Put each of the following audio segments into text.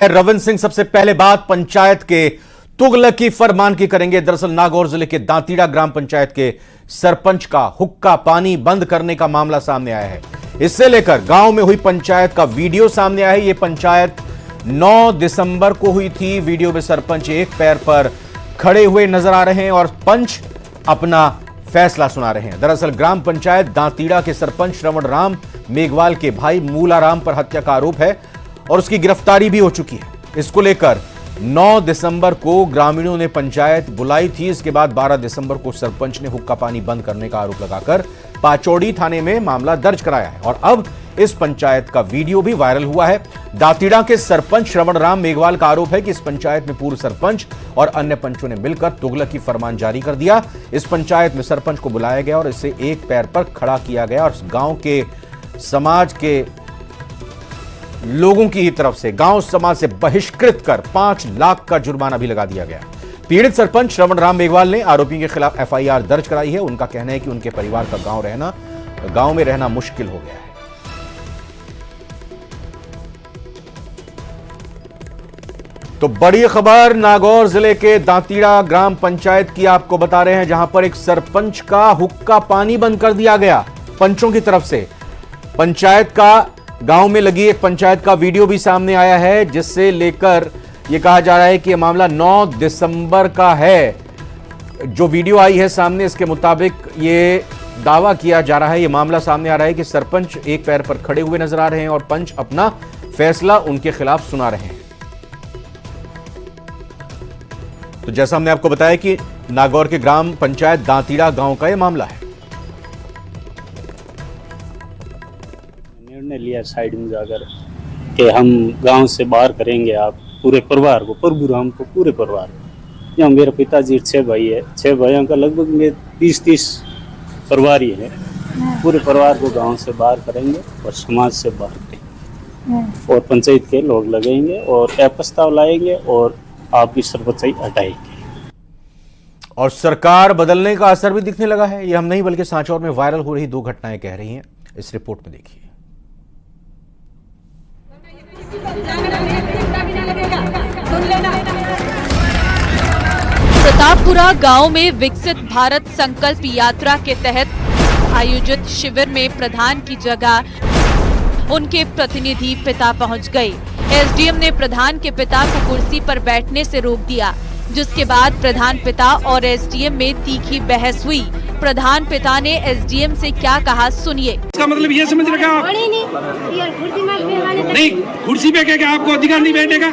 रविंद्र सिंह सबसे पहले बात पंचायत के तुगलकी फरमान की करेंगे। दरअसल नागौर जिले के दांतीड़ा ग्राम पंचायत के सरपंच का हुक्का पानी बंद करने का मामला सामने आया है। इससे लेकर गांव में हुई पंचायत का वीडियो सामने आया है। यह पंचायत 9 दिसंबर को हुई थी। वीडियो में सरपंच एक पैर पर खड़े हुए नजर आ रहे हैं और पंच अपना फैसला सुना रहे हैं। दरअसल ग्राम पंचायत दांतीड़ा के सरपंच श्रवण राम मेघवाल के भाई मूलाराम पर हत्या का आरोप है और उसकी गिरफ्तारी भी हो चुकी है। इसको लेकर 9 दिसंबर को ग्रामीणों ने पंचायत बुलाई थी। इसके बाद 12 दिसंबर को सरपंच ने हुक्का पानी बंद करने का आरोप लगाकर पाचौड़ी थाने में मामला दर्ज कराया है और अब इस पंचायत का वीडियो भी वायरल हुआ है। दांतीड़ा के सरपंच श्रवण राम मेघवाल का आरोप है कि इस पंचायत में पूर्व सरपंच और अन्य पंचों ने मिलकर तुगलकी फरमान जारी कर दिया। इस पंचायत में सरपंच को बुलाया गया और इसे एक पैर पर खड़ा किया गया और गांव के समाज के लोगों की ही तरफ से गांव समाज से बहिष्कृत कर 5 लाख का जुर्माना भी लगा दिया गया। पीड़ित सरपंच श्रवण राम मेघवाल ने आरोपियों के खिलाफ एफआईआर दर्ज कराई है। उनका कहना है कि उनके परिवार का गांव में रहना मुश्किल हो गया है। तो बड़ी खबर नागौर जिले के दांतीड़ा ग्राम पंचायत की आपको बता रहे हैं, जहां पर एक सरपंच का हुक्का पानी बंद कर दिया गया पंचों की तरफ से। पंचायत का गांव में लगी एक पंचायत का वीडियो भी सामने आया है, जिससे लेकर यह कहा जा रहा है कि यह मामला 9 दिसंबर का है। जो वीडियो आई है सामने, इसके मुताबिक ये दावा किया जा रहा है, यह मामला सामने आ रहा है कि सरपंच एक पैर पर खड़े हुए नजर आ रहे हैं और पंच अपना फैसला उनके खिलाफ सुना रहे हैं। तो जैसा हमने आपको बताया कि नागौर के ग्राम पंचायत दांतीड़ा गांव का यह मामला है। निर्णय लिया साइड में जाकर कि हम गांव से बाहर करेंगे, आप पूरे परिवार को, प्रभु राम को, पूरे परिवार को। यहाँ मेरे पिताजी 6 भाई है, 6 भाइयों का लगभग में 20-30 परिवार ही है। पूरे परिवार को गांव से बाहर करेंगे और समाज से बाहर करेंगे और पंचायत के लोग लगेंगे और प्रस्ताव लाएंगे और आपकी सरपंचाई हटाएंगे। और सरकार बदलने का असर भी दिखने लगा है। यह हम नहीं बल्कि सांचौर में वायरल हो रही 2 घटनाएं कह रही हैं। इस रिपोर्ट में देखिए। प्रतापपुरा गांव में विकसित भारत संकल्प यात्रा के तहत आयोजित शिविर में प्रधान की जगह उनके प्रतिनिधि पिता पहुंच गए। एसडीएम ने प्रधान के पिता को कुर्सी पर बैठने से रोक दिया, जिसके बाद प्रधान पिता और एसडीएम में तीखी बहस हुई। प्रधान पिता ने एसडीएम से क्या कहा, सुनिए। इसका मतलब ये समझ रखा आप नहीं, कुर्सी पे क्या आपको अधिकार नहीं बैठेगा?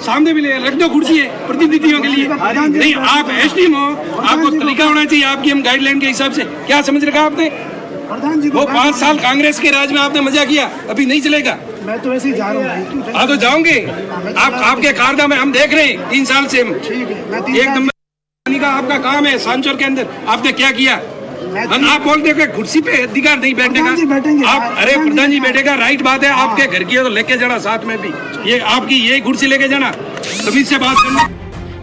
सामने भी ले रख दो कुर्सी है प्रतिनिधियों के लिए। नहीं, आप एसडीएम हो, आपको तरीका होना चाहिए आपकी हम गाइडलाइन के हिसाब से। क्या समझ रखा आपने? वो 5 साल कांग्रेस के राज में आपने मजा किया, अभी नहीं चलेगा। मैं तो ऐसे ही जा रहा हूँ। हाँ तो जाओगे आप, आपके कारनामे हम देख रहे हैं 3 साल से। एक नंबर का आपका काम है सांचौर के अंदर, आपने क्या किया? आप बोलते हो कि कुर्सी पे अधिकार नहीं बैठने का। आप अरे प्रधान जी बैठेगा, राइट बात है। आपके घर की है तो लेके जाना, साथ में भी ये आपकी यही कुर्सी लेके जाना, तभी से बात करना।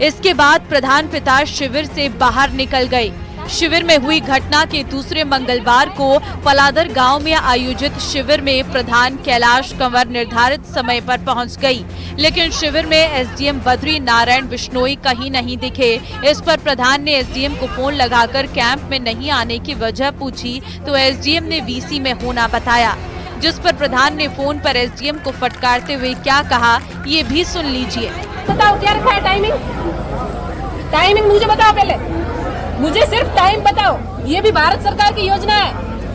इसके बाद प्रधान पिता शिविर से बाहर निकल गए। शिविर में हुई घटना के दूसरे मंगलवार को पलादर गांव में आयोजित शिविर में प्रधान कैलाश कंवर निर्धारित समय पर पहुंच गई, लेकिन शिविर में एसडीएम बद्री नारायण बिश्नोई कहीं नहीं दिखे। इस पर प्रधान ने एसडीएम को फोन लगाकर कैंप में नहीं आने की वजह पूछी तो एसडीएम ने वीसी में होना बताया, जिस पर प्रधान ने फोन पर एसडीएम को फटकारते हुए क्या कहा, ये भी सुन लीजिए। बताओ क्या रखा है टाइमिंग? टाइमिंग मुझे बताओ, पहले मुझे सिर्फ टाइम बताओ। ये भी भारत सरकार की योजना है।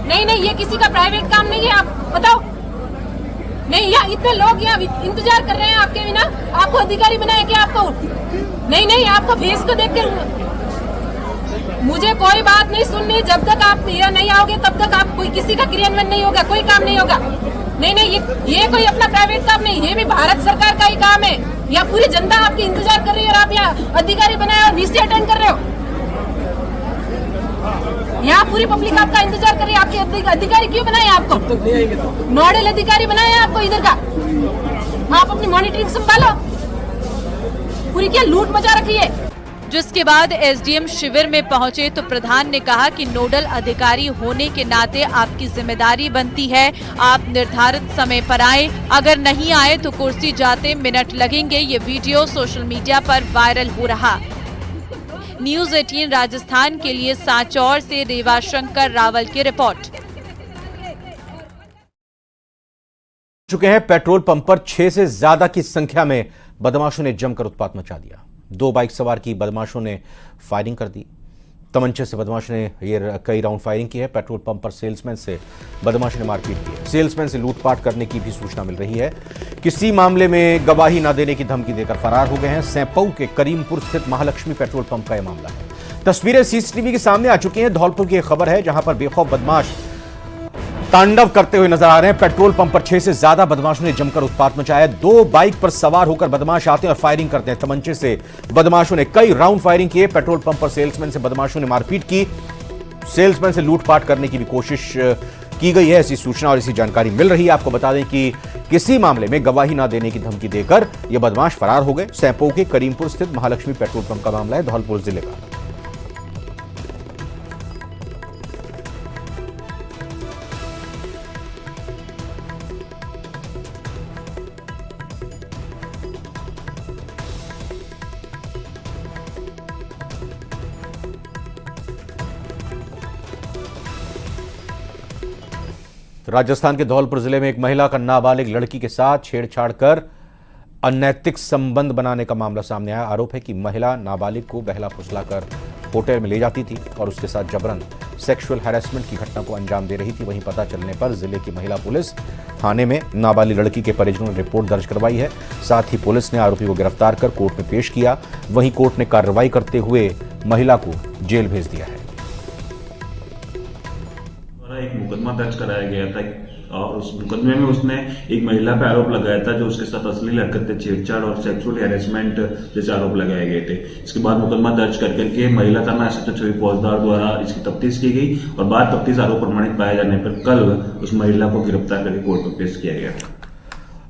नहीं, ये किसी का प्राइवेट काम नहीं है। आप बताओ। नहीं, यहाँ इतने लोग यहाँ इंतजार कर रहे हैं आपके बिना। आपको अधिकारी बनाया क्या आपको? नहीं, आपको फेस को देख कर मुझे कोई बात नहीं सुननी। जब तक आप यहाँ नहीं आओगे तब तक आप कोई किसी का क्रियान्वयन नहीं होगा, कोई काम नहीं होगा। नहीं, ये कोई अपना प्राइवेट काम नहीं, ये भी भारत सरकार का ही काम है। यहाँ पूरी जनता आपकी इंतजार कर रही है और आप यहाँ अधिकारी बनाए और वीसी अटेंड कर रहे हो। यहाँ पूरी पब्लिक आपका इंतजार कर रही है। आपके अधिकारी क्यों बनाए? आपको नोडल अधिकारी बनाया आपको इधर का। आप अपनी मॉनिटरिंग संभालो। पूरी क्या लूट मचा रखी है। जिसके बाद एसडीएम शिविर में पहुंचे तो प्रधान ने कहा कि नोडल अधिकारी होने के नाते आपकी जिम्मेदारी बनती है, आप निर्धारित समय पर आए, अगर नहीं आए तो कुर्सी जाते मिनट लगेंगे। ये वीडियो सोशल मीडिया पर वायरल हो रहा। न्यूज 18 राजस्थान के लिए सांचौर से रेवाशंकर रावल की रिपोर्ट। चुके हैं पेट्रोल पंप पर 6 से ज्यादा की संख्या में बदमाशों ने जमकर उत्पात मचा दिया। 2 बाइक सवार की बदमाशों ने फायरिंग कर दी। तमंचे से बदमाशों ने ये कई राउंड फायरिंग की है। पेट्रोल पंप पर सेल्समैन से बदमाशों ने मारपीट की है। सेल्समैन से लूटपाट करने की भी सूचना मिल रही है। किसी मामले में गवाही न देने की धमकी देकर फरार हो गए हैं। सैंपऊ के करीमपुर स्थित महालक्ष्मी पेट्रोल पंप का यह मामला है। तस्वीरें सीसीटीवी के सामने आ चुकी हैं। धौलपुर की एक खबर है जहां पर बेखौफ बदमाश तांडव करते हुए नजर आ रहे हैं। पेट्रोल पंप पर 6 से ज्यादा बदमाशों ने जमकर उत्पात मचाया। 2 बाइक पर सवार होकर बदमाश आते हैं और फायरिंग करते हैं। तमंचे से बदमाशों ने कई राउंड फायरिंग किए। पेट्रोल पंप पर सेल्समैन से बदमाशों ने मारपीट की। सेल्समैन से लूटपाट करने की भी कोशिश की गई है, ऐसी सूचना और ऐसी जानकारी मिल रही है। आपको बता दें कि किसी मामले में गवाही न देने की धमकी देकर यह बदमाश फरार हो गए। सैंपऊ के करीमपुर स्थित महालक्ष्मी पेट्रोल पंप का मामला है, धौलपुर जिले का। राजस्थान के धौलपुर जिले में एक महिला का नाबालिग लड़की के साथ छेड़छाड़ कर अनैतिक संबंध बनाने का मामला सामने आया। आरोप है कि महिला नाबालिग को बहला फुसलाकर होटल में ले जाती थी और उसके साथ जबरन सेक्सुअल हैरेसमेंट की घटना को अंजाम दे रही थी। वहीं पता चलने पर जिले की महिला पुलिस थाने में नाबालिग लड़की के परिजनों ने रिपोर्ट दर्ज करवाई है। साथ ही पुलिस ने आरोपी को गिरफ्तार कर कोर्ट में पेश किया। वहीं कोर्ट ने कार्रवाई करते हुए महिला को जेल भेज दिया है। एक मुकदमा दर्ज कराया गया था और उस मुकदमे में उसने एक महिला पे आरोप लगाया था जो उसके साथ अश्लील हरकतें, छेड़छाड़ और सेक्सुअल हैरेसमेंट जैसे आरोप लगाए गए थे। इसके बाद मुकदमा दर्ज करके महिला थाना एसएचओ छवि फौजदार द्वारा इसकी तफ्तीश की गई और बाद तफ्तीश आरोप प्रमाणित पाए जाने पर कल उस महिला को गिरफ्तार करके कोर्ट में पेश किया गया।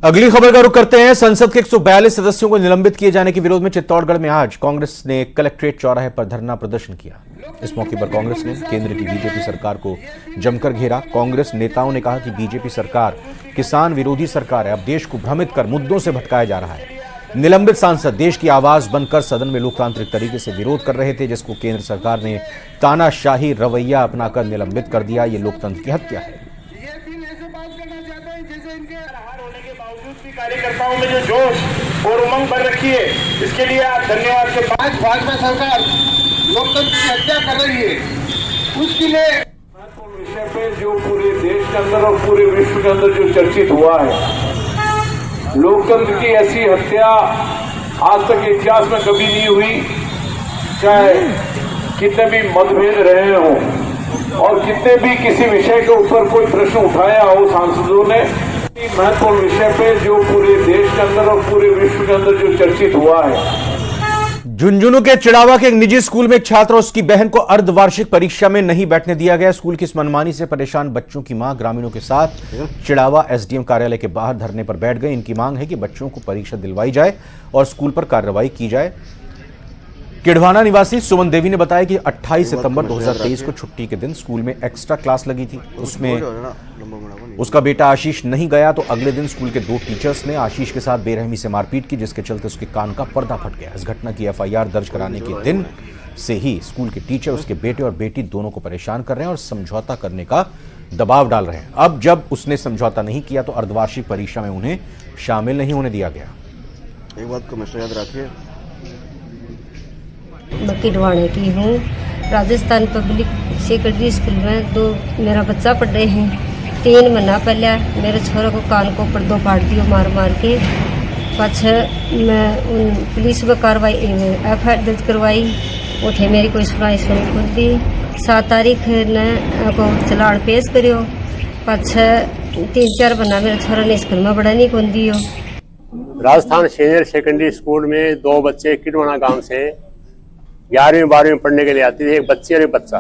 अगली खबर का रुख करते हैं। संसद के 142 सदस्यों को निलंबित किए जाने के विरोध में चित्तौड़गढ़ में आज कांग्रेस ने कलेक्ट्रेट चौराहे पर धरना प्रदर्शन किया। इस मौके पर कांग्रेस ने केंद्र की बीजेपी सरकार को जमकर घेरा। कांग्रेस नेताओं ने कहा कि बीजेपी सरकार किसान विरोधी सरकार है, अब देश को भ्रमित कर मुद्दों से भटकाया जा रहा है। निलंबित सांसद देश की आवाज बनकर सदन में लोकतांत्रिक तरीके से विरोध कर रहे थे, जिसको केंद्र सरकार ने तानाशाही रवैया अपनाकर निलंबित कर दिया। ये लोकतंत्र की हत्या है। कार्यकर्ताओं में जो जोश और उमंग बन रखी है, इसके लिए आप धन्यवाद के बाद भाजपा सरकार लोकतंत्र की हत्या कर रही है, उसके लिए महत्वपूर्ण विषय पे जो पूरे देश के अंदर और पूरे विश्व के अंदर जो चर्चित हुआ है, लोकतंत्र की ऐसी हत्या आज तक इतिहास में कभी नहीं हुई। चाहे कितने भी मतभेद रहे हों और कितने भी किसी विषय के ऊपर कोई प्रश्न उठाया हो सांसदों ने, महत्वपूर्ण विषय पे जो पूरे देश के अंदर और पूरे विश्व के अंदर जो चर्चित हुआ है। झुंझुनू के चिड़ावा के एक निजी स्कूल में एक छात्र और उसकी बहन को अर्धवार्षिक परीक्षा में नहीं बैठने दिया गया। स्कूल की इस मनमानी से परेशान बच्चों की मां ग्रामीणों के साथ चिड़ावा एसडीएम कार्यालय के बाहर धरने पर बैठ गए। इनकी मांग है कि बच्चों को परीक्षा दिलवाई जाए और स्कूल पर कार्रवाई की जाए। किड़वाना निवासी सुमन देवी ने बताया कि 28 सितंबर 2023 को छुट्टी के दिन स्कूल में एक्स्ट्रा क्लास लगी थी। उसमें उसका बेटा आशीष नहीं गया तो अगले दिन स्कूल के 2 टीचर्स ने आशीष के साथ बेरहमी से मारपीट की, जिसके चलते उसके कान का पर्दा फट गया। इस घटना की एफआईआर दर्ज कराने के दिन से ही स्कूल के टीचर उसके बेटे और बेटी दोनों को परेशान कर रहे हैं और समझौता करने का दबाव डाल रहे हैं। अब जब उसने समझौता नहीं किया तो अर्धवार्षिक परीक्षा में उन्हें शामिल नहीं होने दिया गया। एक बात को हमेशा याद रखिए, मैं किड़वाने की हूँ। राजस्थान पब्लिक सेकेंडरी स्कूल में मेरा बच्चा पढ़ रहे हैं। 3 महीना पहले मेरे छोरे को कान को पर्दों फाड़ दियो मार मार के। पाछे मैं उन पुलिस में कार्रवाई एफआईआर दर्ज करवाई। उठे मेरी कोई सुनाई खुद दी। 7 तारीख ने को चलान पेश करियो। पाछे 3-4 महीना मेरे छोरे ने स्कूल में पढ़ाने को दियो। राजस्थान सीनियर सेकेंडरी स्कूल में 2 बच्चे किड़वाना गांव से 11वीं 12वीं पढ़ने के लिए आती थी, एक बच्ची और एक बच्चा।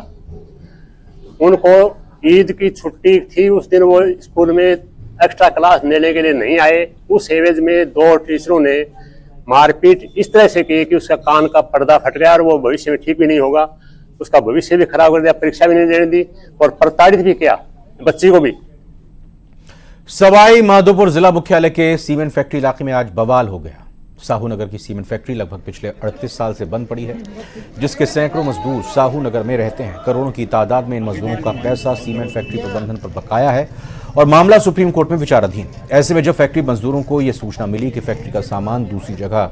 उनको ईद की छुट्टी थी, उस दिन वो स्कूल में एक्स्ट्रा क्लास लेने के लिए नहीं आए। उस एवज में 2 टीचरों ने मारपीट इस तरह से की कि उसका कान का पर्दा फट गया और वो भविष्य में ठीक भी नहीं होगा, उसका भविष्य भी खराब कर दिया, परीक्षा भी नहीं देने दी और प्रताड़ित भी किया बच्ची को भी। सवाई माधोपुर जिला मुख्यालय के सीमेंट फैक्ट्री इलाके में आज बवाल हो गया। साहू नगर की सीमेंट फैक्ट्री लगभग पिछले 38 साल से बंद पड़ी है, जिसके सैकड़ों मजदूर साहू नगर में रहते हैं। करोड़ों की तादाद में इन मजदूरों का पैसा सीमेंट फैक्ट्री प्रबंधन पर बकाया है और मामला सुप्रीम कोर्ट में विचाराधीन। ऐसे में जब फैक्ट्री मजदूरों को यह सूचना मिली कि फैक्ट्री का सामान दूसरी जगह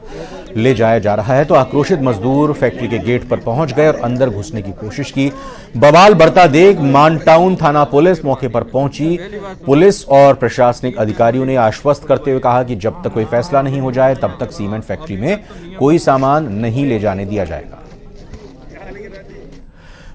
ले जाया जा रहा है, तो आक्रोशित मजदूर फैक्ट्री के गेट पर पहुंच गए और अंदर घुसने की कोशिश की। बवाल बढ़ता देख मानटाउन थाना पुलिस मौके पर पहुंची। पुलिस और प्रशासनिक अधिकारियों ने आश्वस्त करते हुए कहा कि जब तक कोई फैसला नहीं हो जाए तब तक सीमेंट फैक्ट्री में कोई सामान नहीं ले जाने दिया जाएगा।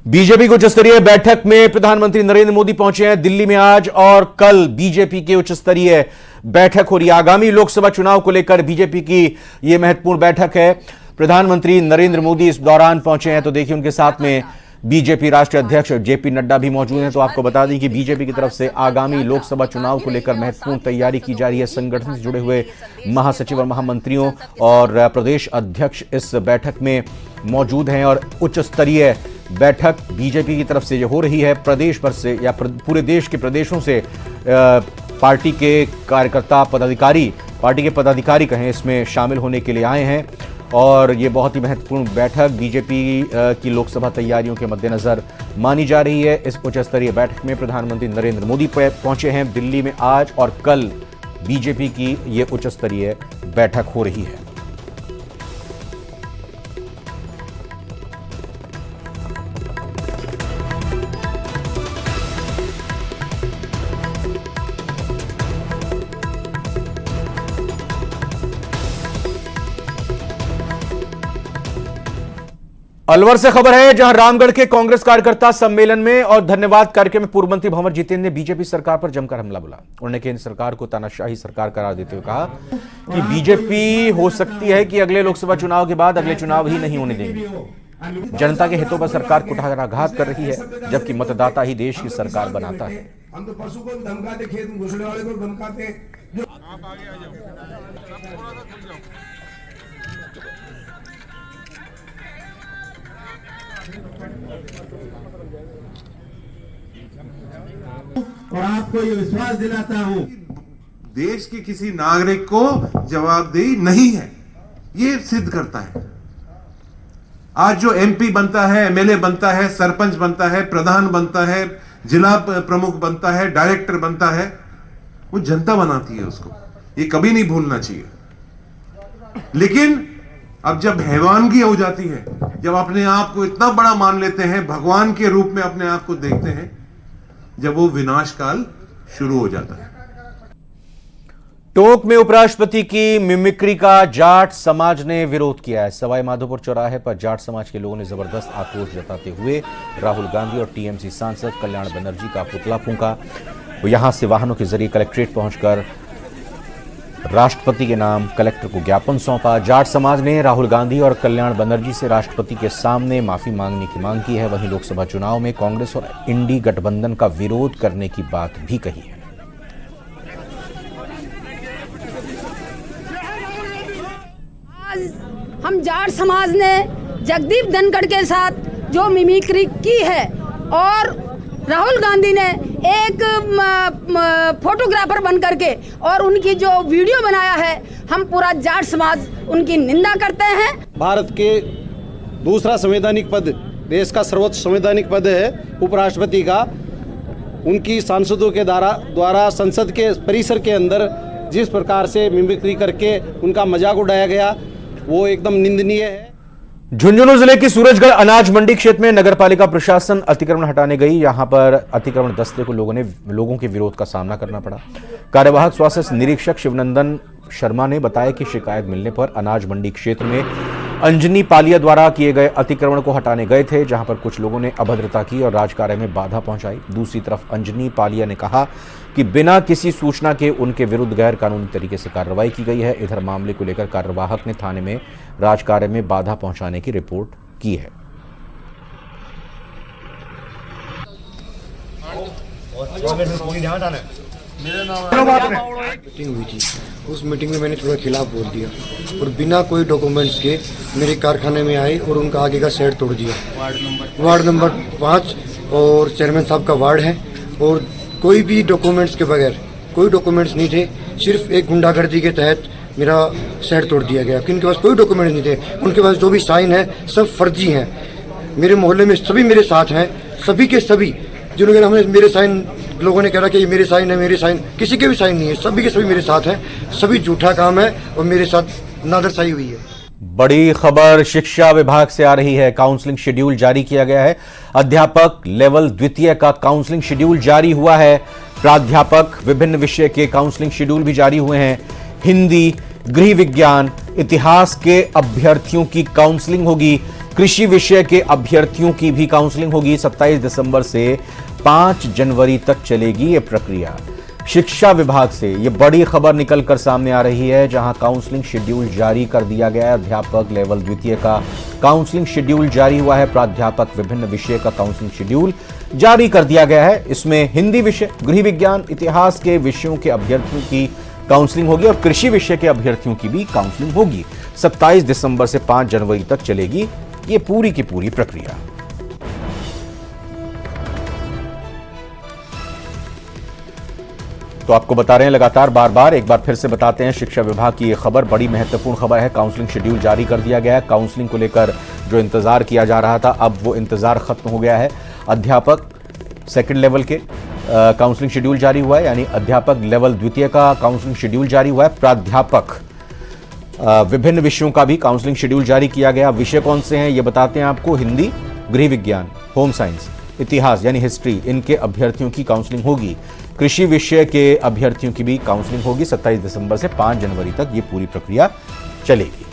बीजेपी की उच्च स्तरीय बैठक में प्रधानमंत्री नरेंद्र मोदी पहुंचे हैं। दिल्ली में आज और कल बीजेपी की उच्च स्तरीय बैठक हो रही है। आगामी लोकसभा चुनाव को लेकर बीजेपी की यह महत्वपूर्ण बैठक है। प्रधानमंत्री नरेंद्र मोदी इस दौरान पहुंचे हैं, तो देखिए उनके साथ में बीजेपी राष्ट्रीय अध्यक्ष जेपी नड्डा भी मौजूद हैं। तो आपको बता दें कि बीजेपी की तरफ से आगामी लोकसभा चुनाव को लेकर महत्वपूर्ण तैयारी की जा रही है। संगठन से जुड़े हुए महासचिव और महामंत्रियों और प्रदेश अध्यक्ष इस बैठक में मौजूद हैं और उच्च स्तरीय बैठक बीजेपी की तरफ से ये हो रही है। प्रदेश भर से या पूरे देश के प्रदेशों से पार्टी के कार्यकर्ता पदाधिकारी, पार्टी के पदाधिकारी कहें, इसमें शामिल होने के लिए आए हैं और ये बहुत ही महत्वपूर्ण बैठक बीजेपी की लोकसभा तैयारियों के मद्देनजर मानी जा रही है। इस उच्च स्तरीय बैठक में प्रधानमंत्री नरेंद्र मोदी पहुंचे हैं। दिल्ली में आज और कल बीजेपी की ये उच्च स्तरीय बैठक हो रही है। अलवर से खबर है, जहां रामगढ़ के कांग्रेस कार्यकर्ता सम्मेलन में और धन्यवाद कार्यक्रम में पूर्व मंत्री भंवर जितेंद्र ने बीजेपी सरकार पर जमकर हमला बोला। उन्होंने केंद्र सरकार को तानाशाही सरकार करार देते हुए कहा कि बीजेपी हो सकती है कि अगले लोकसभा चुनाव के बाद अगले चुनाव ही नहीं होने देंगे। जनता के हितों पर सरकार कुठाराघात कर रही है, जबकि मतदाता ही देश की सरकार बनाता है। हम तो पशु को धमकाते, खेत में घुसने वाले को धमकाते। और आपको ये विश्वास दिलाता हूं, देश के किसी नागरिक को जवाबदेही नहीं है, ये सिद्ध करता है। आज जो एमपी बनता है, एमएलए बनता है, सरपंच बनता है, प्रधान बनता है, जिला प्रमुख बनता है, डायरेक्टर बनता है, वो जनता बनाती है उसको, ये कभी नहीं भूलना चाहिए। लेकिन अब जब हैवानगी हो जाती है, जब अपने आप को इतना बड़ा मान लेते हैं, भगवान के रूप में अपने आप को देखते हैं, जब वो विनाश काल शुरू हो जाता है। टोंक में उपराष्ट्रपति की मिमिक्री का जाट समाज ने विरोध किया है। सवाई माधोपुर चौराहे पर जाट समाज के लोगों ने जबरदस्त आक्रोश जताते हुए राहुल गांधी और टीएमसी सांसद कल्याण बनर्जी का पुतला फूंका। यहां से वाहनों के जरिए कलेक्ट्रेट पहुंचकर राष्ट्रपति के नाम कलेक्टर को ज्ञापन सौंपा। जाट समाज ने राहुल गांधी और कल्याण बनर्जी से राष्ट्रपति के सामने माफी मांगने की मांग की है। वहीं लोकसभा चुनाव में कांग्रेस और इंडी गठबंधन का विरोध करने की बात भी कही है। आज हम जाट समाज ने जगदीप धनखड़ के साथ जो मिमिक्री की है और राहुल गांधी ने एक फोटोग्राफर बन करके और उनकी जो वीडियो बनाया है, हम पूरा जाट समाज उनकी निंदा करते हैं। भारत के दूसरा संवैधानिक पद, देश का सर्वोच्च संवैधानिक पद है उपराष्ट्रपति का। उनकी सांसदों के द्वारा संसद के परिसर के अंदर जिस प्रकार से मिमिक्री करके उनका मजाक उड़ाया गया, वो एकदम निंदनीय है। झुंझुनू जिले की सूरजगढ़ अनाज मंडी क्षेत्र में नगरपालिका प्रशासन अतिक्रमण हटाने गई। यहां पर अतिक्रमण दस्ते को लोगों के विरोध का सामना करना पड़ा। कार्यवाहक स्वास्थ्य निरीक्षक शिवनंदन शर्मा ने बताया कि शिकायत मिलने पर अनाज मंडी क्षेत्र में अंजनी पालिया द्वारा किए गए अतिक्रमण को हटाने गए थे, जहां पर कुछ लोगों ने अभद्रता की और राजकार्य में बाधा पहुंचाई। दूसरी तरफ अंजनी पालिया ने कहा कि बिना किसी सूचना के उनके विरुद्ध गैर कानूनी तरीके से कार्रवाई की गई है। इधर मामले को लेकर कार्यवाहक ने थाने में राजकार्य में बाधा पहुंचाने की रिपोर्ट की है। मीटिंग हुई थी, उस मीटिंग में मैंने थोड़ा खिलाफ बोल दिया और बिना कोई डॉक्यूमेंट्स के मेरे कारखाने में आए और उनका आगे का शेड तोड़ दिया। वार्ड नंबर 5 और चेयरमैन साहब का वार्ड है और कोई भी डॉक्यूमेंट्स के बगैर, कोई डॉक्यूमेंट्स नहीं थे, सिर्फ एक गुंडागर्दी के तहत मेरा शेड तोड़ दिया गया। उनके पास कोई डॉक्यूमेंट नहीं थे, उनके पास जो भी साइन है सब फर्जी हैं। मेरे मोहल्ले में सभी मेरे साथ हैं, सभी के सभी जिन्होंने हमने मेरे साइन, लोगों ने कहा कि ये मेरे साइन है, मेरे साइन, किसी के भी साइन नहीं है, सभी के सभी मेरे साथ हैं। सभी झूठा काम है और मेरे साथ नादरसाई हुई है। बड़ी खबर शिक्षा विभाग से आ रही है। काउंसलिंग शेड्यूल जारी किया गया है। अध्यापक लेवल द्वितीय का काउंसलिंग शेड्यूल जारी हुआ है। प्राध्यापक विभिन्न विषय के काउंसलिंग शेड्यूल भी जारी हुए हैं। हिंदी, गृह विज्ञान, इतिहास के अभ्यर्थियों की काउंसलिंग होगी। कृषि विषय के अभ्यर्थियों की भी काउंसलिंग होगी। 27 दिसंबर से 5 जनवरी तक चलेगी ये प्रक्रिया। शिक्षा विभाग से ये बड़ी खबर निकलकर सामने आ रही है, जहां काउंसलिंग शेड्यूल जारी कर दिया गया है। अध्यापक लेवल द्वितीय का काउंसलिंग शेड्यूल जारी हुआ है। प्राध्यापक विभिन्न विषय का काउंसलिंग शेड्यूल जारी कर दिया गया है। इसमें हिंदी विषय, गृह विज्ञान, इतिहास के विषयों के अभ्यर्थियों की काउंसलिंग होगी और कृषि विषय के अभ्यर्थियों की भी काउंसलिंग होगी। 27 दिसंबर से 5 जनवरी तक चलेगी ये पूरी की पूरी प्रक्रिया। तो आपको बता रहे हैं लगातार बार बार, एक बार फिर से बताते हैं, शिक्षा विभाग की ये खबर बड़ी महत्वपूर्ण खबर है। काउंसलिंग शेड्यूल जारी कर दिया गया है। काउंसलिंग को लेकर जो इंतजार किया जा रहा था, अब वो इंतजार खत्म हो गया है। अध्यापक सेकंड लेवल के काउंसलिंग शेड्यूल जारी हुआ है, यानी अध्यापक लेवल द्वितीय का काउंसलिंग शेड्यूल जारी हुआ है। प्राध्यापक विभिन्न विषयों का भी काउंसलिंग शेड्यूल जारी किया गया। विषय कौन से हैं ये बताते हैं आपको। हिंदी, गृह विज्ञान, होम साइंस, इतिहास यानी हिस्ट्री, इनके अभ्यर्थियों की काउंसलिंग होगी। कृषि विषय के अभ्यर्थियों की भी काउंसलिंग होगी। 27 दिसंबर से 5 जनवरी तक ये पूरी प्रक्रिया चलेगी।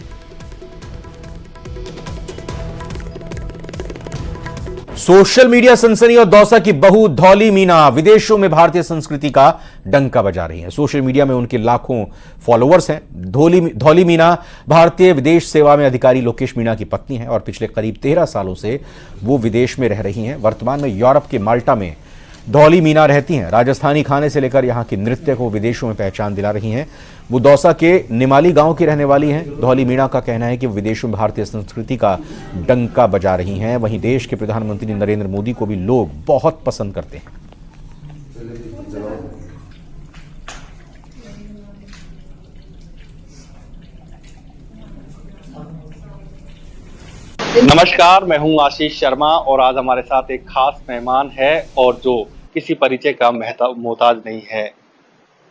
सोशल मीडिया सनसनी और दौसा की बहू धौली मीना विदेशों में भारतीय संस्कृति का डंका बजा रही हैं। सोशल मीडिया में उनके लाखों फॉलोअर्स हैं। धौली मीना भारतीय विदेश सेवा में अधिकारी लोकेश मीना की पत्नी है और पिछले करीब 13 सालों से वो विदेश में रह रही हैं। वर्तमान में यूरोप के माल्टा में धौली मीना रहती हैं। राजस्थानी खाने से लेकर यहाँ के नृत्य को विदेशों में पहचान दिला रही हैं। वो दौसा के निमाली गांव की रहने वाली हैं। धौली मीना का कहना है कि वो विदेशों में भारतीय संस्कृति का डंका बजा रही हैं। वहीं देश के प्रधानमंत्री नरेंद्र मोदी को भी लोग बहुत पसंद करते हैं। नमस्कार, मैं हूं आशीष शर्मा और आज हमारे साथ एक खास मेहमान है और जो किसी परिचय का मोहताज नहीं है।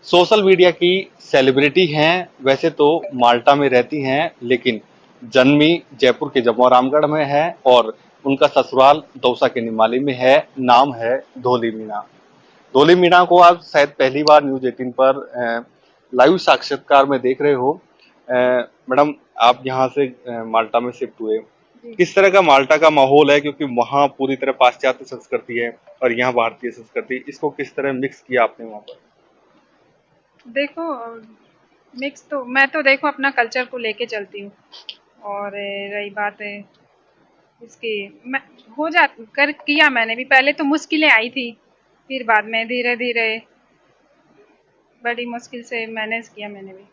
सोशल मीडिया की सेलिब्रिटी हैं। वैसे तो माल्टा में रहती हैं, लेकिन जन्मी जयपुर के जमोरामगढ़ में है और उनका ससुराल दौसा के निमाली में है। नाम है धौली मीना। धौली मीना को आज शायद पहली बार न्यूज 18 पर लाइव साक्षात्कार में देख रहे हो। मैडम, आप यहाँ से माल्टा में शिफ्ट हुए, किस तरह का माल्टा का माहौल है? क्योंकि वहाँ पूरी तरह पाश्चात्य संस्कृति है और यहाँ भारतीय संस्कृति, इसको किस तरह मिक्स किया आपने वहाँ पर? देखो, मिक्स तो मैं तो देखो अपना कल्चर को लेके चलती हूँ और रही बात है इसकी, मैं किया मैंने भी। पहले तो मुश्किलें आई थी, फिर बाद में धीरे धीरे बड़ी मुश्किल से मैनेज किया मैंने भी।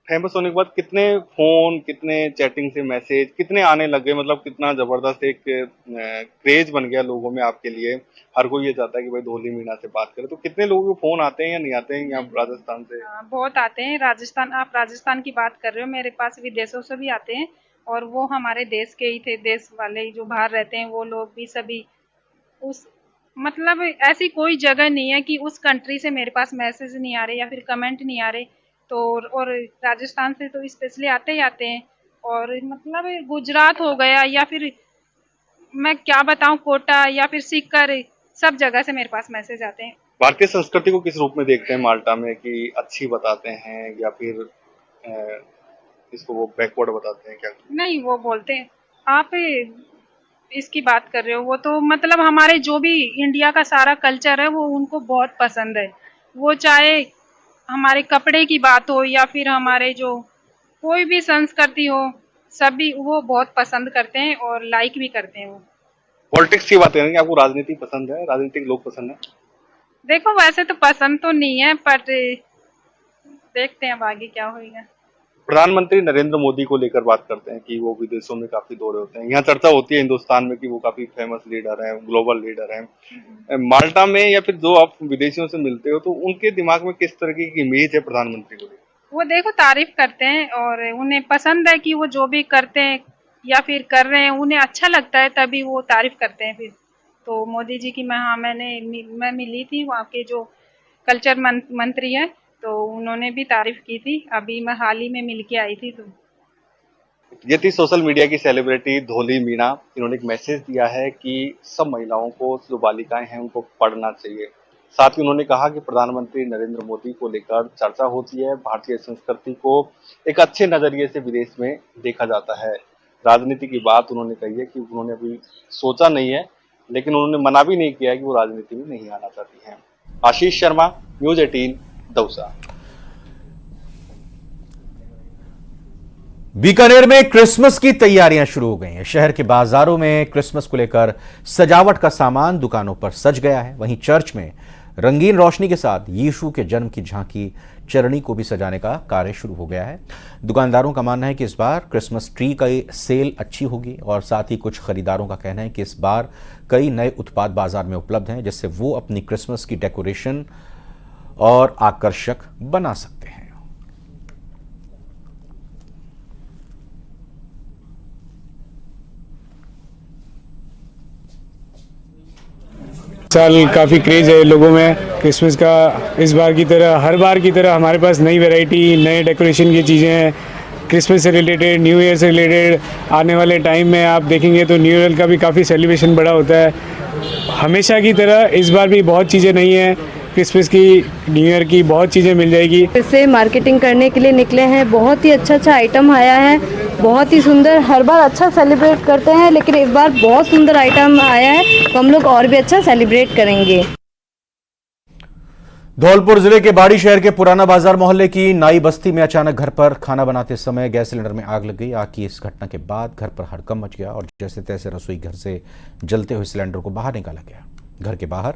फेमस होने के बाद कितने फोन, कितने चैटिंग से मैसेज कितने आने लगे? मतलब कितना जबरदस्त एक क्रेज बन गया लोगों में आपके लिए। हर कोई ये चाहता है कि भाई धौली मीना से बात करें। तो कितने लोगों के फोन आते हैं या नहीं आते हैं यहाँ राजस्थान से? बहुत आते हैं। राजस्थान, आप राजस्थान की बात कर रहे हो, मेरे पास विदेशों से भी आते हैं और वो हमारे देश के ही थे। देश वाले जो बाहर रहते हैं वो लोग भी सभी उस, मतलब ऐसी कोई जगह नहीं है कि उस कंट्री से मेरे पास मैसेज नहीं आ रहे या फिर कमेंट नहीं आ रहे। तो और राजस्थान से तो स्पेशली आते ही आते हैं। और मतलब गुजरात हो गया या फिर मैं क्या बताऊं, कोटा या फिर सीकर, सब जगह से मेरे पास मैसेज आते हैं। भारतीय संस्कृति को किस रूप में देखते हैं माल्टा में, कि अच्छी बताते हैं या फिर इसको वो बैकवर्ड बताते हैं? क्या नहीं, वो बोलते हैं, आप इसकी बात कर रहे हो, वो तो मतलब हमारे जो भी इंडिया का सारा कल्चर है वो उनको बहुत पसंद है। वो चाहे हमारे कपड़े की बात हो या फिर हमारे जो कोई भी संस्कृति हो, सभी वो बहुत पसंद करते हैं और लाइक भी करते हैं। वो पॉलिटिक्स की बात करेंगे, आपको राजनीति पसंद है? राजनीतिक लोग पसंद है? देखो वैसे तो पसंद तो नहीं है, पर देखते हैं अब आगे क्या होगा। प्रधानमंत्री नरेंद्र मोदी को लेकर बात करते हैं कि वो विदेशों में काफी दौरे होते हैं। यहाँ चर्चा होती है हिंदुस्तान में कि वो काफी फेमस लीडर हैं, ग्लोबल लीडर हैं। माल्टा में या फिर जो आप विदेशियों से मिलते हो तो उनके दिमाग में किस तरीके की इमेज है प्रधानमंत्री को? वो देखो तारीफ करते हैं और उन्हें पसंद है कि वो जो भी करते हैं या फिर कर रहे हैं उन्हें अच्छा लगता है, तभी वो तारीफ करते हैं। फिर तो मोदी जी की मैं मिली थी, वहाँ के जो कल्चर मंत्री हैं तो उन्होंने भी तारीफ की थी। अभी मैं हाल ही में मिल के आई थी। तो ये थी सोशल मीडिया की सेलिब्रिटी धोली मीणा। इन्होंने एक मैसेज दिया है कि सब महिलाओं को, जो बालिकाएं हैं, उनको पढ़ना चाहिए। साथ ही उन्होंने कहा कि प्रधानमंत्री नरेंद्र मोदी को लेकर चर्चा होती है, भारतीय संस्कृति को एक अच्छे नजरिए से विदेश में देखा जाता है। राजनीति की बात उन्होंने कही है कि उन्होंने अभी सोचा नहीं है, लेकिन उन्होंने मना भी नहीं किया है कि वो राजनीति में नहीं आना चाहती हैं। आशीष शर्मा, न्यूज़ 18, दौसा। बीकानेर में क्रिसमस की तैयारियां शुरू हो गई हैं। शहर के बाजारों में क्रिसमस को लेकर सजावट का सामान दुकानों पर सज गया है। वहीं चर्च में रंगीन रोशनी के साथ यीशु के जन्म की झांकी चरणी को भी सजाने का कार्य शुरू हो गया है। दुकानदारों का मानना है कि इस बार क्रिसमस ट्री का सेल अच्छी होगी और साथ ही कुछ खरीदारों का कहना है कि इस बार कई नए उत्पाद बाजार में उपलब्ध हैं, जिससे वो अपनी क्रिसमस की डेकोरेशन और आकर्षक बना सकते हैं। साल काफ़ी क्रेज़ है लोगों में क्रिसमस का। इस बार की तरह, हर बार की तरह हमारे पास नई वैरायटी, नए डेकोरेशन की चीज़ें हैं। क्रिसमस से रिलेटेड, न्यू ईयर से रिलेटेड आने वाले टाइम में आप देखेंगे तो न्यू ईयर का भी काफ़ी सेलिब्रेशन बड़ा होता है। हमेशा की तरह इस बार भी बहुत चीज़ें नई हैं। क्रिसमस की, न्यू ईयर की बहुत चीज़ें मिल जाएगी। फिर से मार्केटिंग करने के लिए निकले हैं। बहुत ही अच्छा आइटम आया है, बहुत ही सुंदर। हर बार अच्छा सेलिब्रेट करते हैं, लेकिन इस बार बहुत सुंदर आइटम आया है, तो हम लोग और भी अच्छा सेलिब्रेट करेंगे। धौलपुर जिले के बाड़ी शहर के पुराना बाजार मोहल्ले की नाई बस्ती में अचानक घर पर खाना बनाते समय गैस सिलेंडर में आग लग गई। आग की इस घटना के बाद घर पर हड़कंप मच गया और जैसे तैसे रसोई घर से जलते हुए सिलेंडर को बाहर निकाला गया। घर के बाहर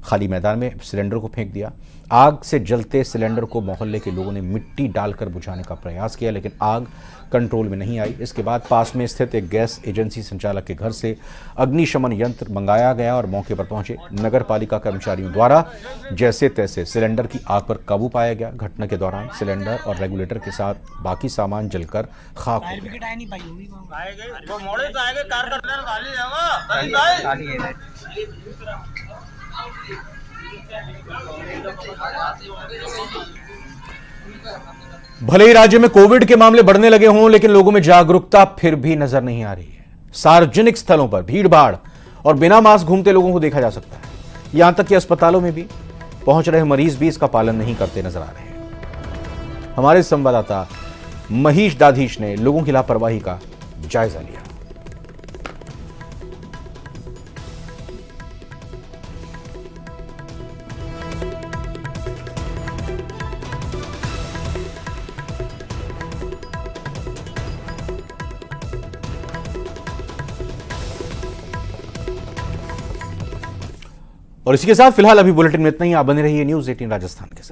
खाली मैदान में सिलेंडर को फेंक दिया। आग से जलते सिलेंडर को मोहल्ले के लोगों ने मिट्टी डालकर बुझाने का प्रयास किया, लेकिन आग कंट्रोल में नहीं आई। इसके बाद पास में स्थित एक गैस एजेंसी संचालक के घर से अग्निशमन यंत्र मंगाया गया और मौके पर पहुंचे नगर पालिका कर्मचारियों द्वारा जैसे तैसे सिलेंडर की आग पर काबू पाया गया। घटना के दौरान सिलेंडर और रेगुलेटर के साथ बाकी सामान जलकर खाक हो गया। भले ही राज्य में कोविड के मामले बढ़ने लगे हों, लेकिन लोगों में जागरूकता फिर भी नजर नहीं आ रही है। सार्वजनिक स्थलों पर भीड़ भाड़ और बिना मास्क घूमते लोगों को देखा जा सकता है। यहां तक कि अस्पतालों में भी पहुंच रहे मरीज भी इसका पालन नहीं करते नजर आ रहे हैं। हमारे संवाददाता महीश दाधीश ने लोगों की लापरवाही का जायजा लिया। और इसी के साथ फिलहाल अभी बुलेटिन में इतना ही। आप बने रहिए न्यूज़ 18 राजस्थान के साथ।